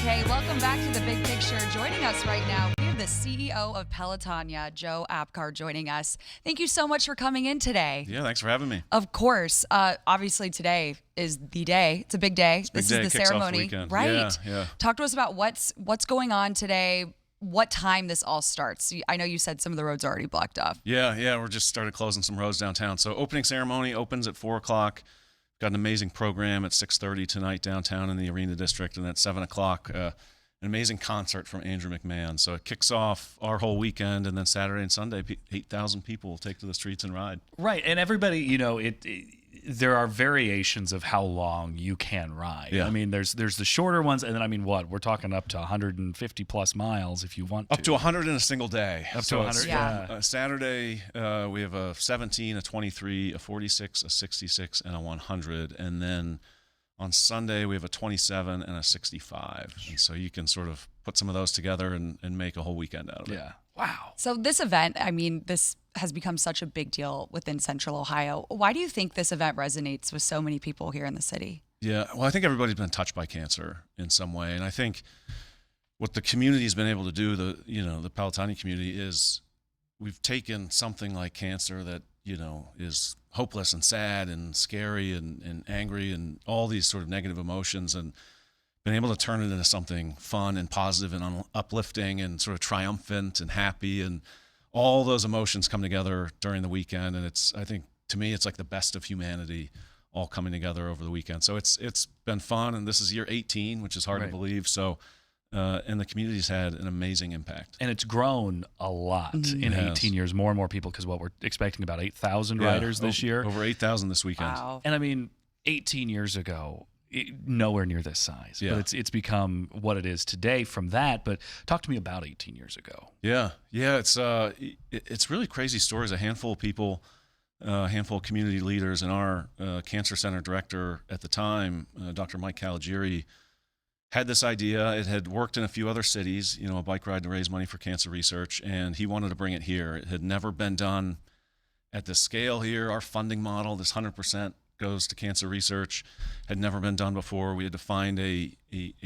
Hey, welcome back to The Big Picture. Joining us right now, we have the CEO of Pelotonia, Joe Apgar, joining us. Thank you so much for coming in today. Yeah, thanks for having me. Of course. Obviously, today is the day. It's a big day. This is the ceremony, right? Yeah. Talk to us about what's going on today. What time this all starts? I know you said some of the roads are already blocked off. Yeah. We're just started closing some roads downtown. So opening ceremony opens at 4 o'clock. Got an amazing program at 6:30 tonight downtown in the Arena District, and at 7 o'clock, an amazing concert from Andrew McMahon. So it kicks off our whole weekend, and then Saturday and Sunday, 8,000 people will take to the streets and ride. Right, and everybody, there are variations of how long you can ride. Yeah. I mean, there's the shorter ones, and then we're talking up to 150 plus miles if you want to. Up to 100 in a single day. Up to 100, yeah. Saturday, we have a 17, a 23, a 46, a 66, and a 100. And then on Sunday, we have a 27 and a 65. And so you can sort of put some of those together and make a whole weekend out of it. Yeah. Wow. So this event, this has become such a big deal within Central Ohio. Why do you think this event resonates with so many people here in the city? Yeah, well, I think everybody's been touched by cancer in some way. And I think what the community's been able to do, the Pelotonia community, is we've taken something like cancer that, is hopeless and sad and scary and angry and all these sort of negative emotions, and been able to turn it into something fun and positive and uplifting and sort of triumphant and happy, and all those emotions come together during the weekend. And I think to me, it's like the best of humanity all coming together over the weekend. So it's been fun, and this is year 18, which is hard to believe. So, and the community's had an amazing impact. And it's grown a lot in 18 years. More and more people, because we're expecting about 8,000 riders this year. Over 8,000 this weekend. Wow. And 18 years ago, nowhere near this size. Yeah. But it's become what it is today from that. But talk to me about 18 years ago. Yeah. It's really crazy stories. A handful of people, a handful of community leaders, and our cancer center director at the time, Dr. Mike Caligiuri, had this idea. It had worked in a few other cities, a bike ride to raise money for cancer research, and he wanted to bring it here. It had never been done at this scale here. Our funding model, this 100% goes to cancer research, had never been done before. We had to find a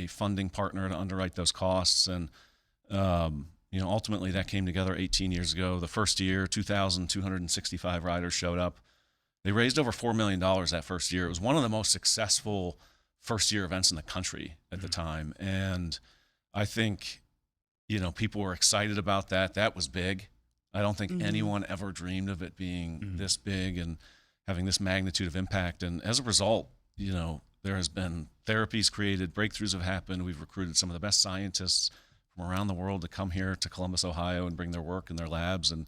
funding partner to underwrite those costs, and ultimately that came together 18 years ago. The first year, 2,265 riders showed up. They raised over $4 million that first year. It was one of the most successful first-year events in the country at the time, and I think people were excited about that. That was big. I don't think anyone ever dreamed of it being this big and having this magnitude of impact. And as a result, there has been therapies created, breakthroughs have happened. We've recruited some of the best scientists from around the world to come here to Columbus, Ohio, and bring their work in their labs, and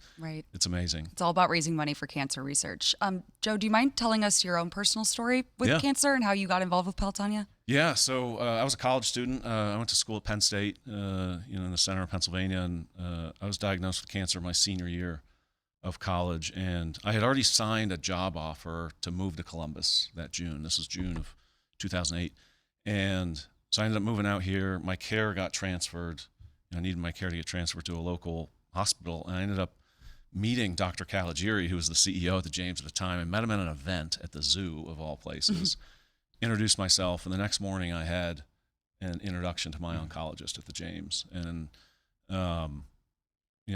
it's amazing. It's all about raising money for cancer research. Joe, do you mind telling us your own personal story with cancer and how you got involved with Pelotonia? Yeah, so I was a college student. I went to school at Penn State, in the center of Pennsylvania, and I was diagnosed with cancer my senior year of college, and I had already signed a job offer to move to Columbus that June. This was June of 2008, and so I ended up moving out here. My care got transferred. I needed my care to get transferred to a local hospital, and I ended up meeting Dr. Caligiuri, who was the CEO at the James at the time. I met him at an event at the zoo, of all places, introduced myself, and the next morning I had an introduction to my oncologist at the James. And,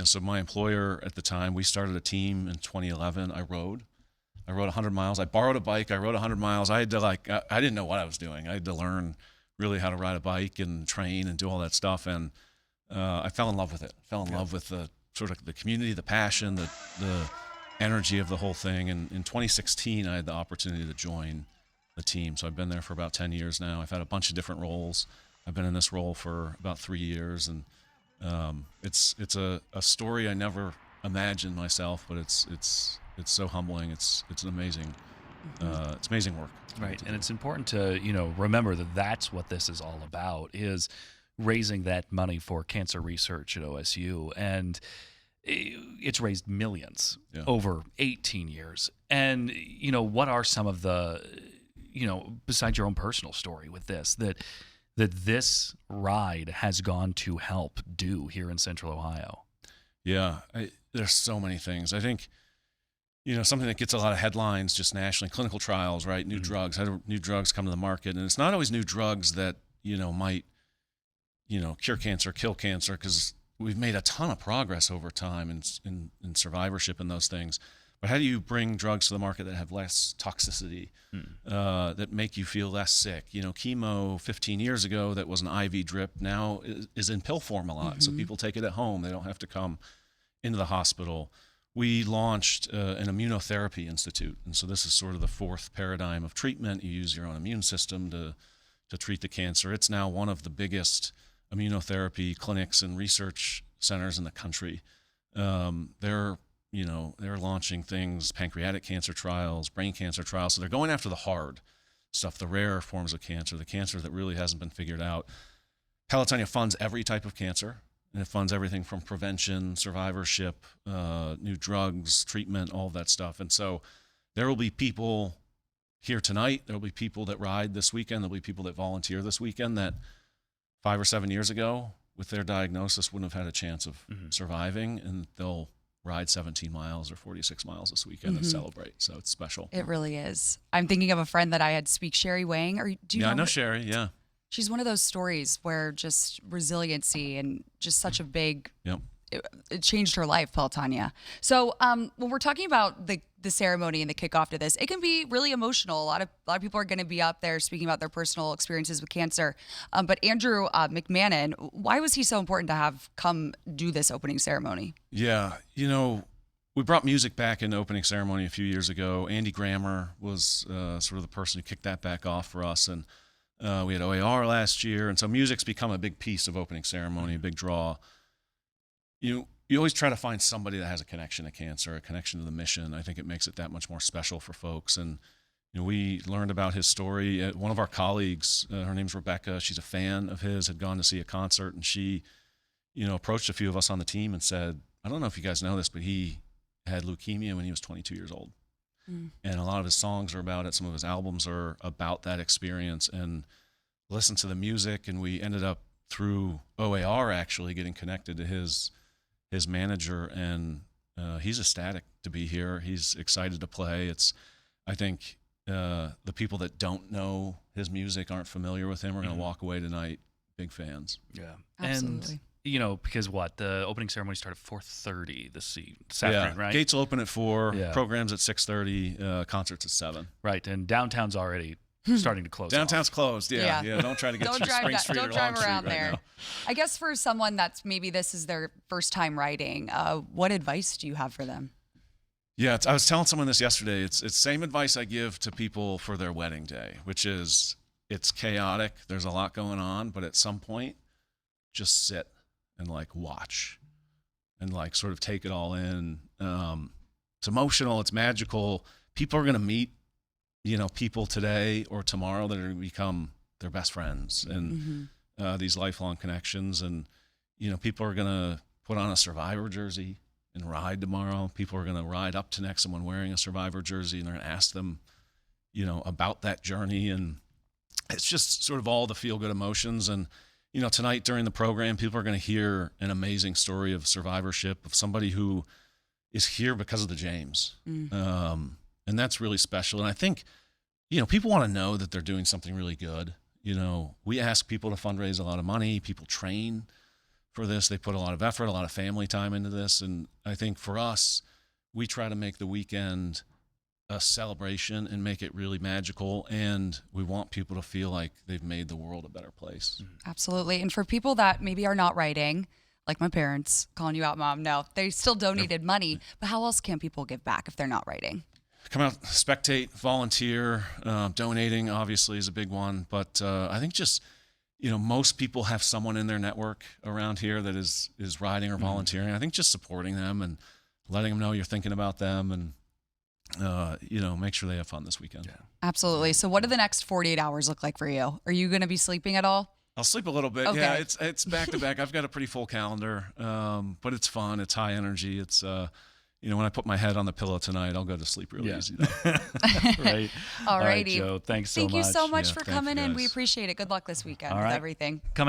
so my employer at the time, we started a team in 2011. I rode 100 miles. I borrowed a bike. I rode 100 miles. I had to I didn't know what I was doing. I had to learn really how to ride a bike and train and do all that stuff. And I fell in love with it. Fell in love with the sort of the community, the passion, the energy of the whole thing. And in 2016, I had the opportunity to join the team. So I've been there for about 10 years now. I've had a bunch of different roles. I've been in this role for about 3 years, and it's a story I never imagined myself, but it's so humbling. It's an amazing. It's amazing work. Right, and it's important to remember that that's what this is all about, is raising that money for cancer research at OSU, and it's raised millions over 18 years. And what are some of the besides your own personal story with this that this ride has gone to help do here in Central Ohio? Yeah, there's so many things. I think something that gets a lot of headlines just nationally, clinical trials, right? New drugs, how do new drugs come to the market? And it's not always new drugs that, might cure cancer, kill cancer, because we've made a ton of progress over time in survivorship and those things. But how do you bring drugs to the market that have less toxicity, that make you feel less sick? Chemo 15 years ago that was an IV drip now is in pill form a lot. So people take it at home. They don't have to come into the hospital. We launched an immunotherapy institute. And so this is sort of the fourth paradigm of treatment. You use your own immune system to treat the cancer. It's now one of the biggest immunotherapy clinics and research centers in the country. They're launching things, pancreatic cancer trials, brain cancer trials. So they're going after the hard stuff, the rare forms of cancer, the cancer that really hasn't been figured out. Pelotonia funds every type of cancer, and it funds everything from prevention, survivorship, new drugs, treatment, all of that stuff. And so there will be people here tonight. There will be people that ride this weekend. There'll be people that volunteer this weekend that 5 or 7 years ago with their diagnosis wouldn't have had a chance of surviving, and they'll ride 17 miles or 46 miles this weekend and celebrate. So it's special. It really is. I'm thinking of a friend that I had speak, Sherry Wang. Do you know I know her? Sherry, yeah. She's one of those stories where just resiliency and just such a big, it changed her life, Pelotonia. So when we're talking about the ceremony and the kickoff to this, it can be really emotional. A lot of people are going to be up there speaking about their personal experiences with cancer. But Andrew McMahon, why was he so important to have come do this opening ceremony? Yeah, we brought music back in the opening ceremony a few years ago. Andy Grammer was sort of the person who kicked that back off for us. And we had OAR last year. And so music's become a big piece of opening ceremony, a big draw. You always try to find somebody that has a connection to cancer, a connection to the mission. I think it makes it that much more special for folks. And we learned about his story. One of our colleagues, her name's Rebecca, she's a fan of his, had gone to see a concert, and she, approached a few of us on the team and said, I don't know if you guys know this, but he had leukemia when he was 22 years old. And a lot of his songs are about it. Some of his albums are about that experience, and listened to the music. And we ended up through OAR actually getting connected to his manager, and he's ecstatic to be here. He's excited to play. I think the people that don't know his music, aren't familiar with him, are going to walk away tonight big fans. Yeah, Absolutely. And because the opening ceremony started at 4:30 this afternoon, right? Gates will open at 4. Yeah. Programs at 6:30. Concerts at 7. Right, and downtown's already starting to close. Downtown's off. closed. Yeah. Don't try to get through Spring Street don't or drive Long around Street there. right I guess for someone that's maybe this is their first time riding, what advice do you have for them? Yeah, I was telling someone this yesterday. It's the same advice I give to people for their wedding day, which is it's chaotic. There's a lot going on, but at some point, just sit and watch and sort of take it all in. It's emotional. It's magical. People are going to meet, people today or tomorrow that are going to become their best friends, and these lifelong connections. And, people are going to put on a Survivor jersey and ride tomorrow. People are going to ride up to next someone wearing a Survivor jersey, and they're going to ask them, about that journey. And it's just sort of all the feel-good emotions. And, tonight during the program, people are going to hear an amazing story of survivorship, of somebody who is here because of the James. And that's really special. And I think, people want to know that they're doing something really good. We ask people to fundraise a lot of money. People train for this. They put a lot of effort, a lot of family time into this. And I think for us, we try to make the weekend a celebration and make it really magical. And we want people to feel like they've made the world a better place. Absolutely. And for people that maybe are not riding, like my parents, calling you out, Mom, no, they still donated money. But how else can people give back if they're not riding? Come out, spectate, volunteer. Donating obviously is a big one. But I think just, most people have someone in their network around here that is riding or volunteering. I think just supporting them and letting them know you're thinking about them, and make sure they have fun this weekend. Yeah. Absolutely. So what do the next 48 hours look like for you? Are you going to be sleeping at all? I'll sleep a little bit. Okay. Yeah, it's back to back. I've got a pretty full calendar, but it's fun. It's high energy. It's when I put my head on the pillow tonight, I'll go to sleep really easy. Right. All right, righty. Joe. Thanks so Thank much. you so much for thank you, coming in. guys. We appreciate it. Good luck this weekend All with right. everything. Coming